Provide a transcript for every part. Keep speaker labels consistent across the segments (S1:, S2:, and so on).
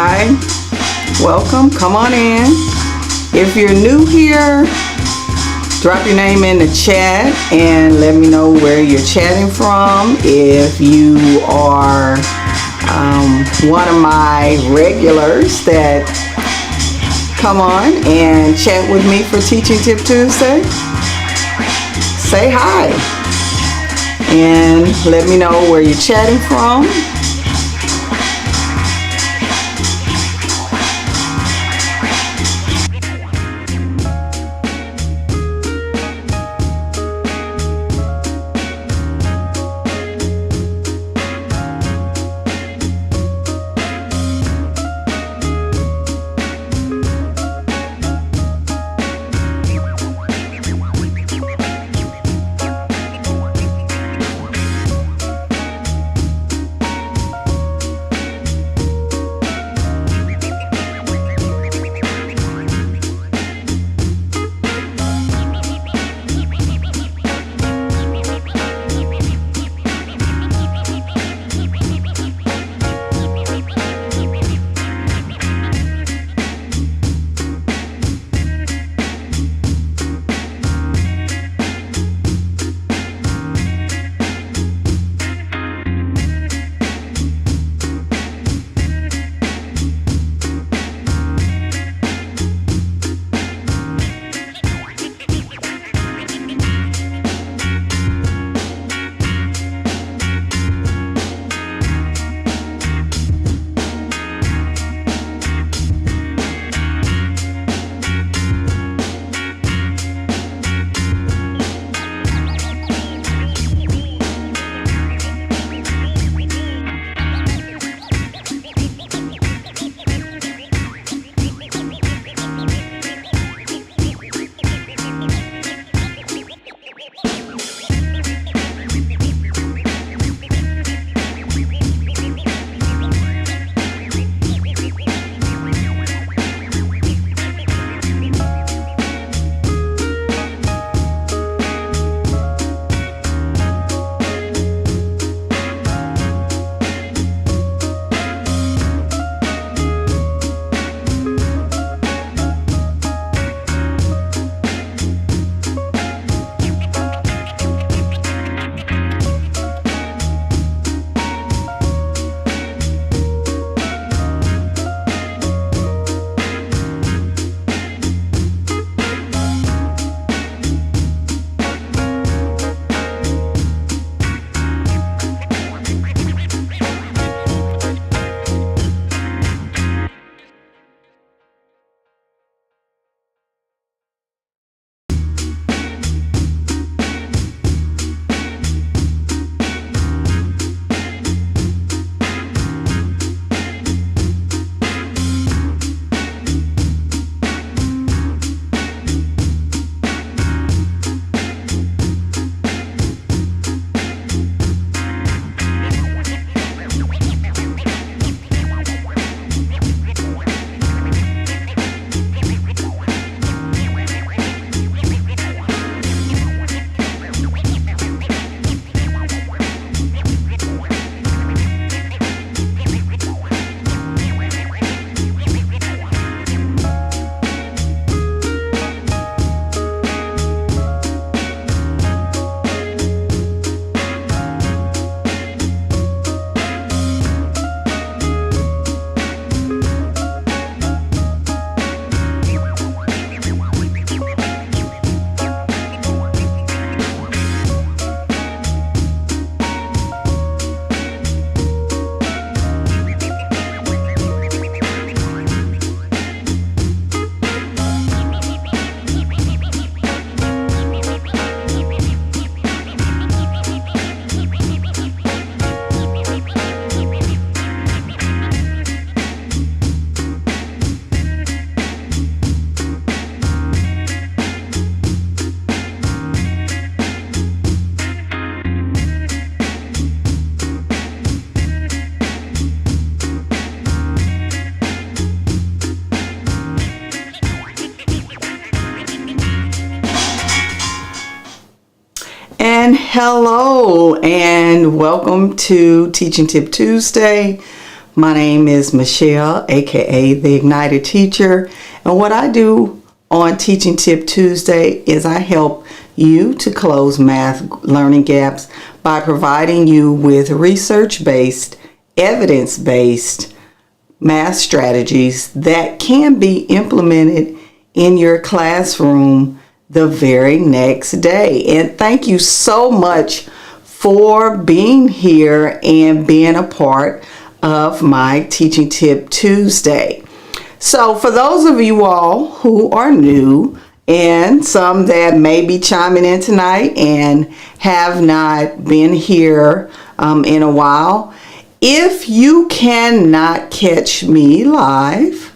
S1: Hi, welcome, come on in. If you're new here, drop your name in the chat and let me know where you're chatting from. If you are one of my regulars that come on and chat with me for Teaching Tip Tuesday, say hi and let me know where you're chatting from. Hello and welcome to Teaching Tip Tuesday. My name is Michelle, aka the Ignited Teacher, and what I do on Teaching Tip Tuesday is I help you to close math learning gaps by providing you with research-based, evidence-based math strategies that can be implemented in your classroom the very next day. And thank you so much for being here and being a part of my Teaching Tip Tuesday. So for those of you all who are new and some that may be chiming in tonight and have not been here in a while, if you cannot catch me live,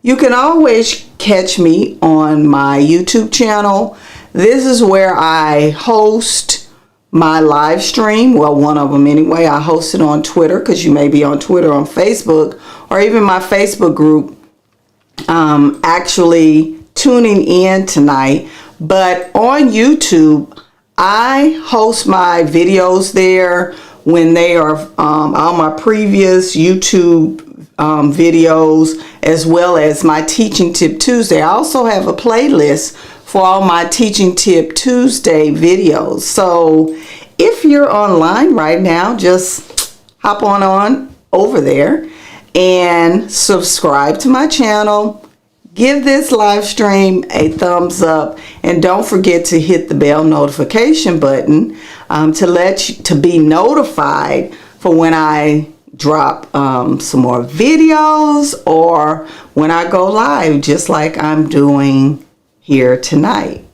S1: you can always catch me on my YouTube channel. This is where I host my live stream. Well, one of them anyway. I host it on Twitter, because you may be on Twitter, on Facebook, or even my Facebook group actually tuning in tonight. But on YouTube, I host my videos there when they are all my previous YouTube videos, as well as my Teaching Tip Tuesday. I also have a playlist for all my Teaching Tip Tuesday videos. So if you're online right now, just hop on over there and subscribe to my channel. Give this live stream a thumbs up, and don't forget to hit the bell notification button to be notified for when I drop some more videos or when I go live, just like I'm doing here tonight.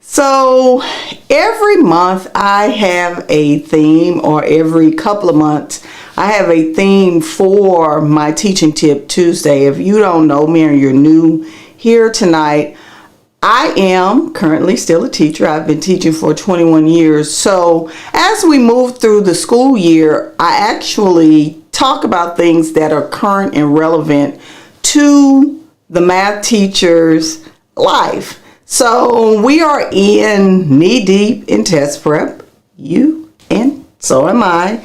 S1: So every month I have a theme, or every couple of months I have a theme for my Teaching Tip Tuesday. If you don't know me or you're new here tonight, I am currently still a teacher. I've been teaching for 21 years. So as we move through the school year, I actually talk about things that are current and relevant to the math teacher's life. So we are in knee deep in test prep, you and so am I.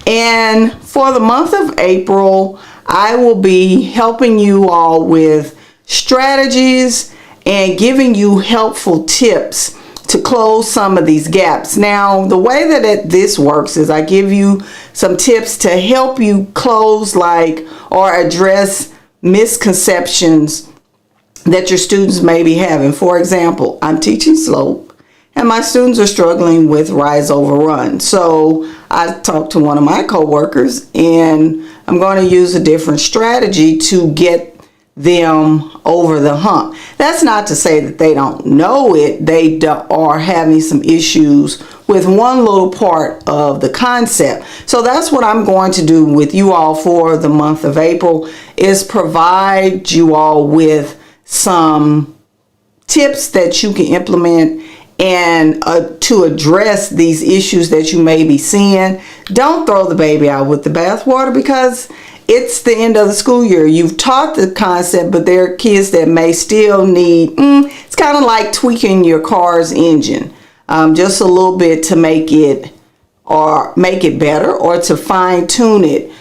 S1: And for the month of April, I will be helping you all with strategies and giving you helpful tips to close some of these gaps. Now, the way that this works is I give you some tips to help you close or address misconceptions that your students may be having. For example, I'm teaching slope and my students are struggling with rise over run. So I talked to one of my coworkers, and I'm going to use a different strategy to get them over the hump. That's not to say that they don't know it. They are having some issues with one little part of the concept. So that's what I'm going to do with you all for the month of April, is provide you all with some tips that you can implement and to address these issues that you may be seeing. Don't throw the baby out with the bathwater, because it's the end of the school year. You've taught the concept, but there are kids that may still need, it's kind of like tweaking your car's engine, just a little bit to make it better, or to fine tune it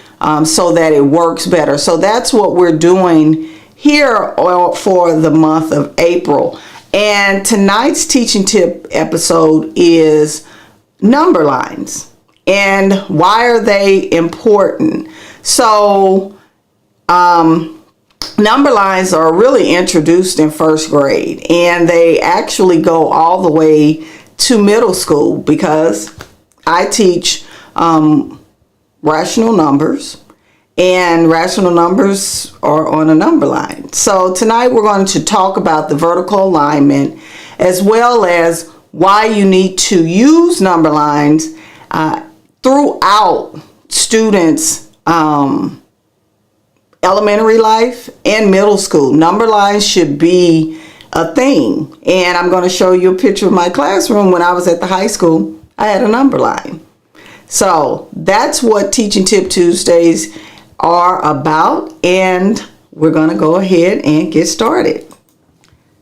S1: so that it works better. So that's what we're doing here for the month of April. And tonight's teaching tip episode is number lines, and why are they important? So number lines are really introduced in first grade, and they actually go all the way to middle school, because I teach rational numbers, and rational numbers are on a number line. So tonight we're going to talk about the vertical alignment, as well as why you need to use number lines throughout students' elementary life and middle school. Number lines should be a thing. And I'm going to show you a picture of my classroom. When I was at the high school, I had a number line. So that's what Teaching Tip Tuesdays are about, and we're going to go ahead and get started.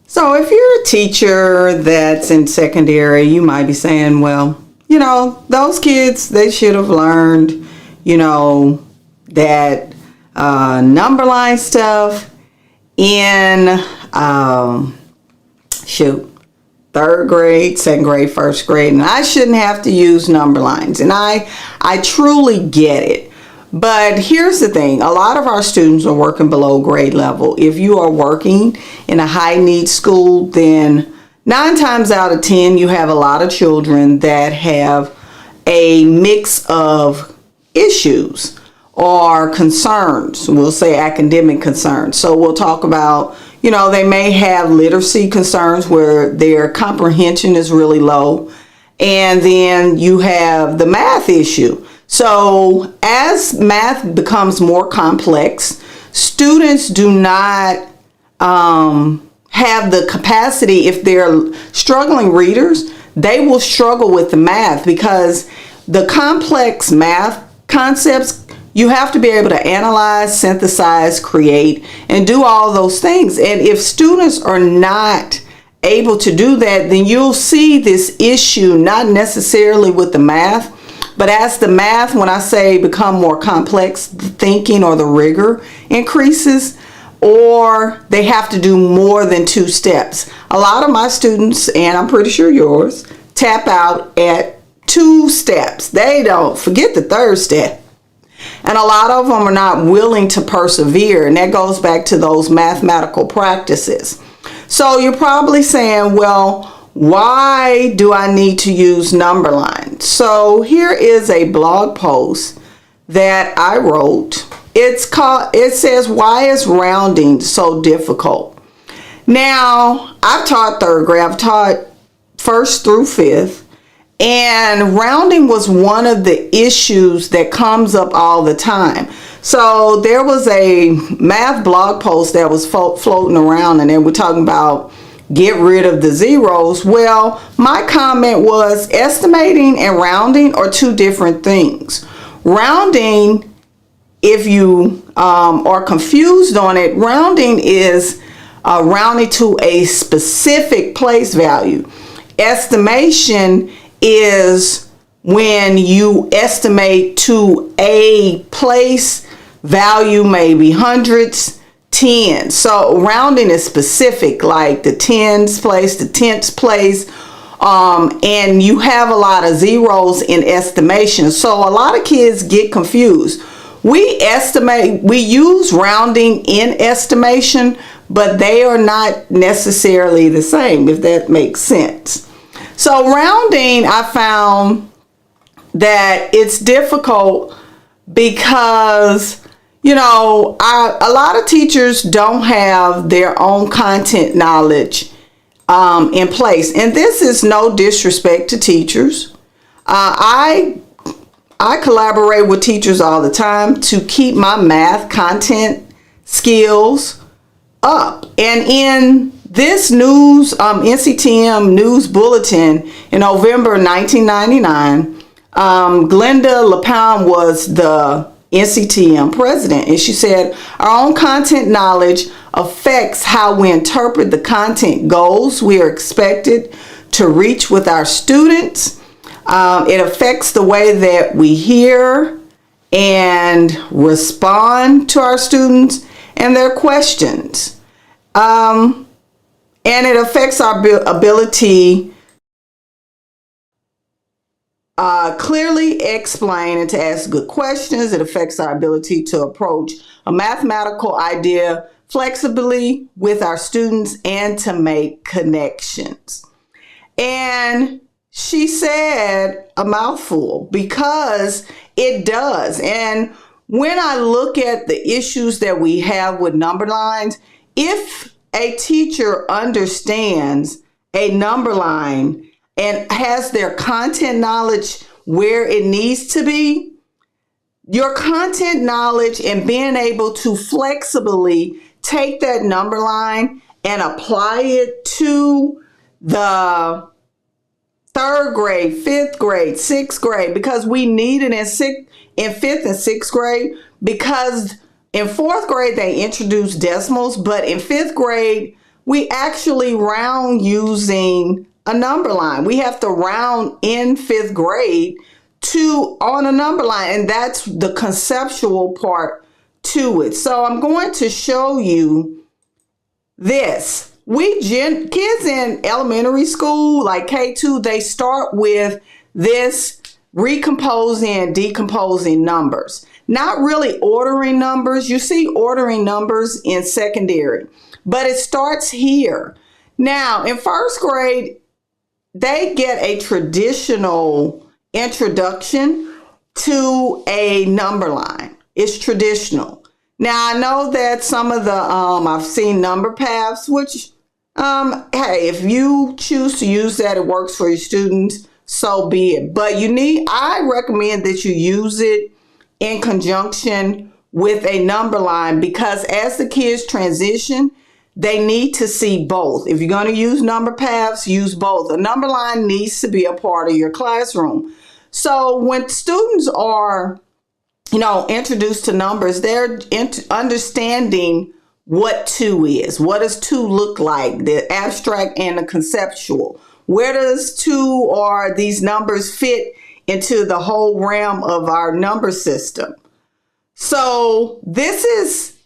S1: So if you're a teacher that's in secondary, you might be saying, well, those kids, they should have learned, that Numberline stuff in, third grade, second grade, first grade. And I shouldn't have to use Numberlines. And I truly get it. But here's the thing. A lot of our students are working below grade level. If you are working in a high needs school, then 9 times out of 10, you have a lot of children that have a mix of issues or concerns. We'll say academic concerns. So we'll talk about, they may have literacy concerns where their comprehension is really low. And then you have the math issue. So as math becomes more complex, students do not have the capacity. If they're struggling readers, they will struggle with the math, because the complex math concepts, you have to be able to analyze, synthesize, create, and do all those things. And if students are not able to do that, then you'll see this issue, not necessarily with the math, but as the math, when I say become more complex, the thinking or the rigor increases, or they have to do more than 2 steps. A lot of my students, and I'm pretty sure yours, tap out at 2 steps. They don't forget the 3rd step. And a lot of them are not willing to persevere. And that goes back to those mathematical practices. So you're probably saying, well, why do I need to use Numberlines? So here is a blog post that I wrote. It says, why is rounding so difficult? Now, I've taught 3rd grade. I've taught 1st through 5th. And rounding was one of the issues that comes up all the time. So there was a math blog post that was floating around, and they were talking about get rid of the zeros. Well, my comment was estimating and rounding are 2 different things. Rounding, if you are confused on it, rounding is rounding to a specific place value. Estimation is when you estimate to a place value, maybe hundreds, tens. So rounding is specific, like the tens place, the tenths place, and you have a lot of zeros in estimation. So a lot of kids get confused. We use rounding in estimation, but they are not necessarily the same, if that makes sense. So rounding, I found that it's difficult because, a lot of teachers don't have their own content knowledge in place. And this is no disrespect to teachers. I collaborate with teachers all the time to keep my math content skills up. And in this news, NCTM news bulletin in November 1999, Glenda LaPalme was the NCTM president, and she said, our own content knowledge affects how we interpret the content goals we are expected to reach with our students. It affects the way that we hear and respond to our students and their questions. And it affects our ability clearly explain and to ask good questions. It affects our ability to approach a mathematical idea flexibly with our students and to make connections. And she said a mouthful, because it does. And when I look at the issues that we have with Numberlines, if a teacher understands a number line and has their content knowledge where it needs to be, your content knowledge and being able to flexibly take that number line and apply it to the 3rd grade, 5th grade, 6th grade, because we need it in 5th and 6th grade, because in 4th grade, they introduced decimals, but in 5th grade, we actually round using a number line. We have to round in 5th grade to on a number line, and that's the conceptual part to it. So I'm going to show you this. Kids in elementary school, like K2, they start with this recomposing and decomposing numbers. Not really ordering numbers. You see ordering numbers in secondary, but it starts here. Now, in first grade, they get a traditional introduction to a number line. It's traditional. Now, I know that some of the, I've seen number paths, which, hey, if you choose to use that, it works for your students, so be it. But I recommend that you use it in conjunction with a number line, because as the kids transition, they need to see both. If you're going to use number paths, use both. A number line needs to be a part of your classroom. So when students are, introduced to numbers, they're understanding what 2 is. What does 2 look like? The abstract and the conceptual. Where does 2 or these numbers fit into the whole realm of our number system? So this is,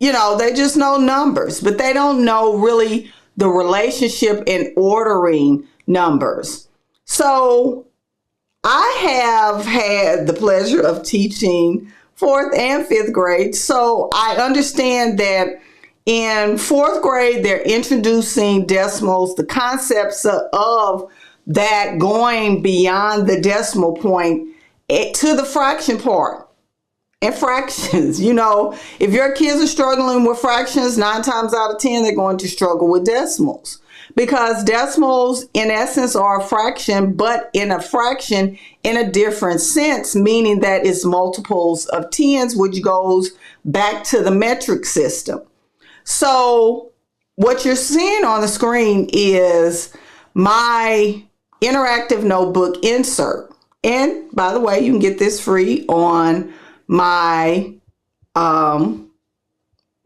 S1: they just know numbers, but they don't know really the relationship in ordering numbers. So I have had the pleasure of teaching 4th and 5th grade. So I understand that in 4th grade, they're introducing decimals, the concepts of that going beyond the decimal point to the fraction part. And fractions, if your kids are struggling with fractions, 9 times out of 10, they're going to struggle with decimals, because decimals in essence are a fraction, but in a fraction in a different sense, meaning that it's multiples of tens, which goes back to the metric system. So what you're seeing on the screen is my interactive notebook insert. And by the way, you can get this free on my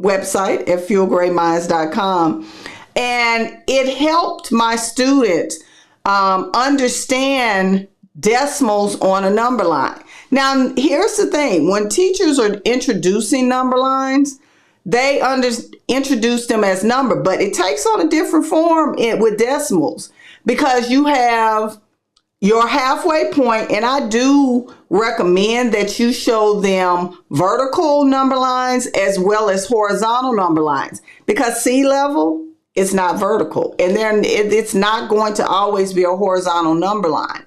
S1: website at fuelgreatminds.com. And it helped my students understand decimals on a number line. Now, here's the thing. When teachers are introducing number lines, they introduce them as number, but it takes on a different form with decimals, because you have your halfway point, and I do recommend that you show them vertical number lines as well as horizontal number lines, because sea level is not vertical, and then it's not going to always be a horizontal number line.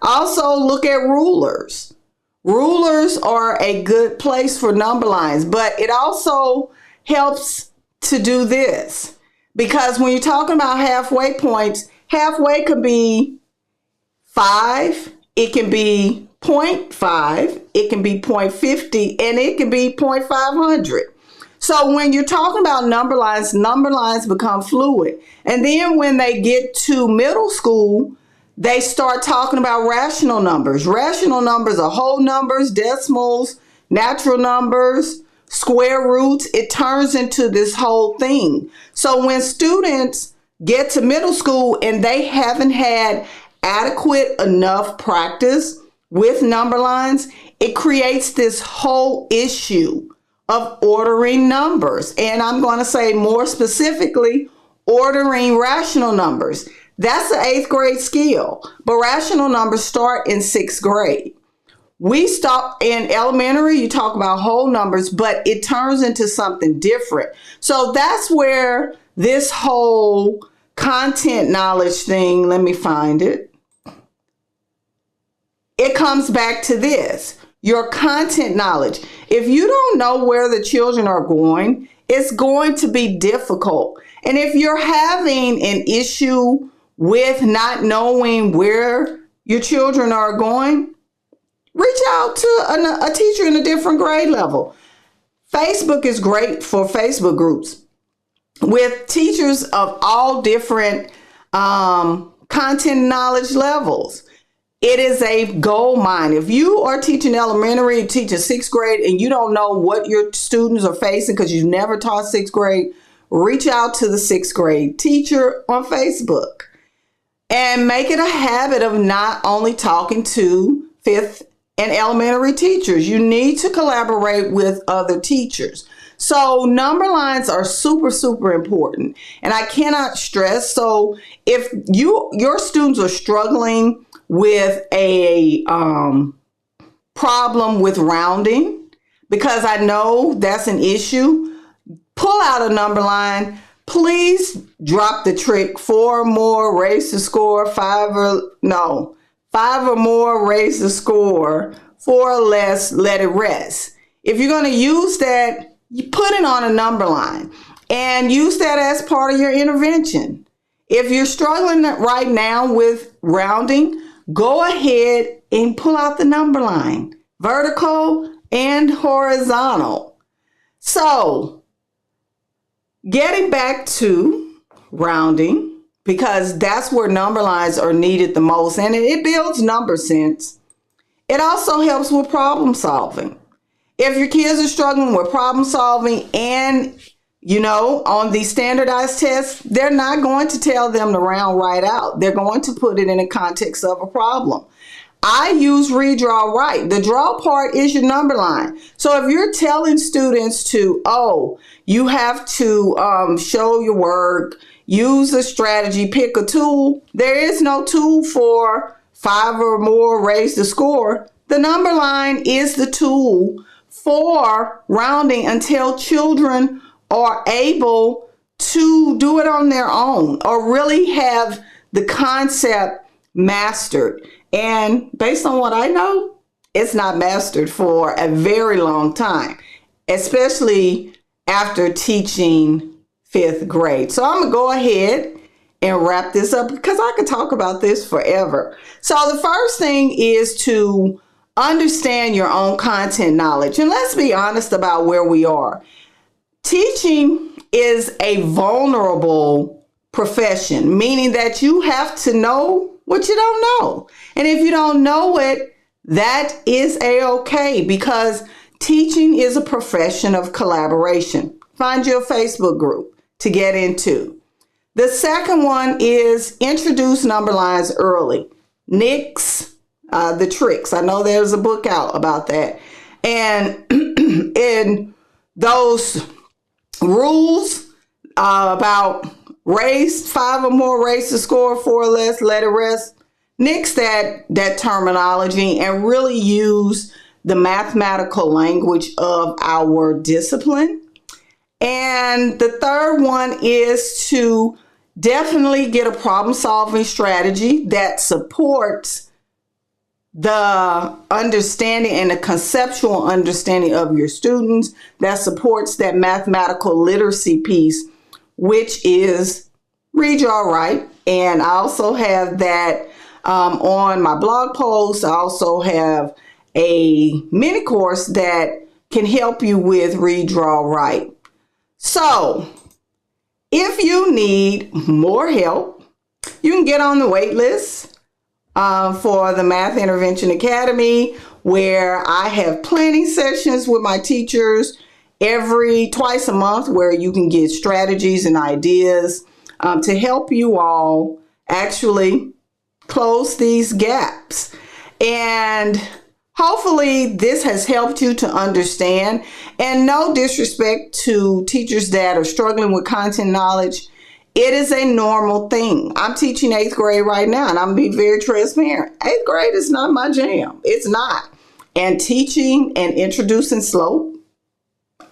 S1: Also, look at rulers. Rulers are a good place for number lines, but it also helps to do this, because when you're talking about halfway points, halfway could be 5, it can be 0.5, it can be 0.50, and it can be 0.500. So when you're talking about number lines become fluid. And then when they get to middle school, they start talking about rational numbers. Rational numbers are whole numbers, decimals, natural numbers, square roots. It turns into this whole thing. So when students get to middle school and they haven't had adequate enough practice with number lines, it creates this whole issue of ordering numbers. And I'm going to say more specifically, ordering rational numbers. That's an 8th grade skill, but rational numbers start in 6th grade. We stop in elementary, you talk about whole numbers, but it turns into something different. So that's where this whole content knowledge thing, let me find it. It comes back to this, your content knowledge. If you don't know where the children are going, it's going to be difficult. And if you're having an issue with not knowing where your children are going, reach out to a teacher in a different grade level. Facebook is great for Facebook groups with teachers of all different content knowledge levels. It is a gold mine. If you are teaching elementary, teaching 6th grade, and you don't know what your students are facing because you've never taught 6th grade, reach out to the 6th grade teacher on Facebook and make it a habit of not only talking to fifth and elementary teachers. You need to collaborate with other teachers. So number lines are super, super important. And I cannot stress. So if your students are struggling with a problem with rounding, because I know that's an issue, pull out a number line. Please drop the trick. 4 or more, raise the score. 5 or more, raise the score. 4 or less, let it rest. If you're going to use that, you put it on a number line and use that as part of your intervention. If you're struggling right now with rounding, go ahead and pull out the number line, vertical and horizontal. So, getting back to rounding, because that's where number lines are needed the most, and it builds number sense. It also helps with problem solving. If your kids are struggling with problem solving and, on these standardized tests, they're not going to tell them to round right out. They're going to put it in the context of a problem. I use read, draw, write. The draw part is your number line. So if you're telling students to, you have to show your work, use a strategy, pick a tool, there is no tool for 5 or more, raise the score. The number line is the tool for rounding until children are able to do it on their own or really have the concept mastered. And based on what I know, it's not mastered for a very long time, especially after teaching 5th grade. So I'm going to go ahead and wrap this up because I could talk about this forever. So the first thing is to understand your own content knowledge. And let's be honest about where we are. Teaching is a vulnerable profession, meaning that you have to know what you don't know. And if you don't know it, that is a-okay, because teaching is a profession of collaboration. Find your Facebook group to get into. The second one is introduce number lines early. Nix the tricks. I know there's a book out about that. And in those rules about raise 5 or more, raise the score, 4 or less, let it rest. Nix that terminology and really use the mathematical language of our discipline. And the third one is to definitely get a problem solving strategy that supports the understanding and the conceptual understanding of your students, that supports that mathematical literacy piece, which is read, draw, write. And I also have that on my blog post. I also have a mini course that can help you with read, draw, write. So if you need more help, you can get on the wait list for the Math Intervention Academy, where I have planning sessions with my teachers twice a month, where you can get strategies and ideas to help you all actually close these gaps. And hopefully this has helped you to understand, and no disrespect to teachers that are struggling with content knowledge. It is a normal thing. I'm teaching 8th grade right now, and I'm being very transparent. 8th grade is not my jam. It's not. And teaching and introducing slope,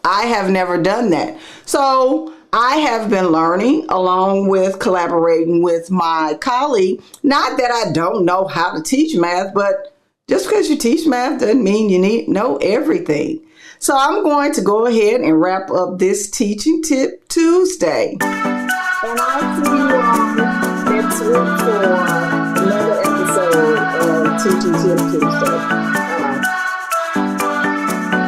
S1: I have never done that. So I have been learning along with collaborating with my colleague. Not that I don't know how to teach math, but just because you teach math doesn't mean you need to know everything. So I'm going to go ahead and wrap up this Teaching Tip Tuesday. And I'll see you all next week for another episode of Teaching Tip Tuesday.